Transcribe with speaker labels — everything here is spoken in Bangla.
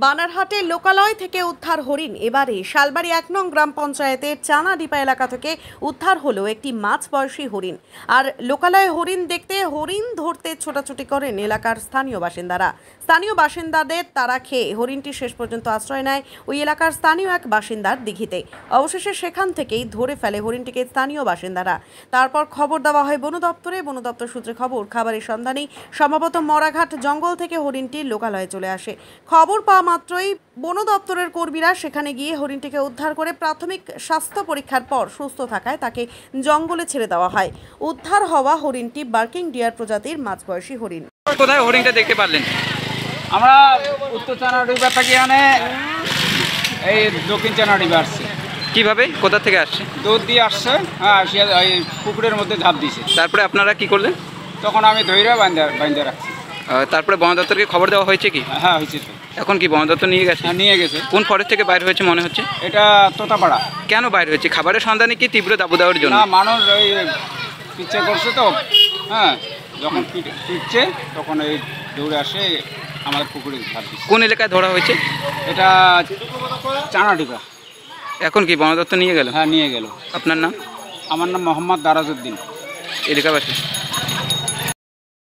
Speaker 1: বানারহাটে লোকালয় থেকে উদ্ধার হরিণ। এবারে শালবাড়ি ১ নং গ্রাম পঞ্চায়েতের চানাডিপা এলাকা থেকে উদ্ধার হলো একটি মাঝবয়সী হরিণ। আর লোকালয়ে হরিণ দেখতে, হরিণ ধরতে ছোটাছুটি করেন এলাকার স্থানীয় বাসিন্দারা। স্থানীয় বাসিন্দাদের তারা খেয়ে হরিণটি শেষ পর্যন্ত আশ্রয় নেয় ওই এলাকার স্থানীয় এক বাসিন্দার দিঘিতে। অবশেষে সেখান থেকেই ধরে ফেলে হরিণটিকে স্থানীয় বাসিন্দারা। তারপর খবর দেওয়া হয় বন দপ্তরে। বন দপ্তর সূত্রে খবর, খাবারের সন্ধানেই সম্ভবত মরাঘাট জঙ্গল থেকে হরিণটি লোকালয়ে চলে আসে। খবর পাওয়া মাত্রই বন দপ্তরের কর্মীরা সেখানে গিয়ে হরিণটিকে উদ্ধার করে প্রাথমিক স্বাস্থ্য পরীক্ষার পর সুস্থ থাকায় তাকে জঙ্গলে ছেড়ে দেওয়া হয়। উদ্ধার হওয়া হরিণটি বার্কিং ডিয়ার প্রজাতির মাঝবয়সী হরিণ।
Speaker 2: কোথায় হরিণটা দেখতে পারলেন?
Speaker 3: আমরা উত্তর চানাডিবা থেকে এই দক্ষিণ চানাডিবা আসছে।
Speaker 2: কিভাবে, কোথা থেকে আসছে?
Speaker 3: দৌড় দিয়ে আসছে, হ্যাঁ, আসিয়া এই পুকুরের মধ্যে ঝাঁপ দিয়েছে।
Speaker 2: তারপরে আপনারা কি করলেন?
Speaker 3: তখন আমি ধৈর্য বাইন্ধে রাখছি।
Speaker 2: তারপরে বন দপ্তরকে খবর দেওয়া হয়েছে কি?
Speaker 3: হ্যাঁ, হয়েছে তো।
Speaker 2: এখন কি বন দপ্তর নিয়ে গেছে?
Speaker 3: হ্যাঁ, নিয়ে গেছে।
Speaker 2: কোন ফরেস্ট থেকে বাইরে হয়েছে মনে হচ্ছে?
Speaker 3: এটা তোতাপাড়া।
Speaker 2: কেন বাইরে হয়েছে? খাবারের সন্ধানে কি তীব্র দাবদাহের জন্য?
Speaker 3: না, মানুষ ওই পিচ্ছে করছে তো, হ্যাঁ, যখন পিটছে তখন এই দৌড়ে আসে আমাদের পুকুরে ঝাঁপ দিচ্ছে।
Speaker 2: কোন এলাকায় ধরা হয়েছে?
Speaker 3: এটা চানাডিবা।
Speaker 2: এখন কি বন দপ্তর নিয়ে গেল?
Speaker 3: হ্যাঁ, নিয়ে গেল।
Speaker 2: আপনার নাম?
Speaker 3: আমার নাম মোহাম্মদ দারাজউদ্দিন,
Speaker 2: এলাকাবাসী।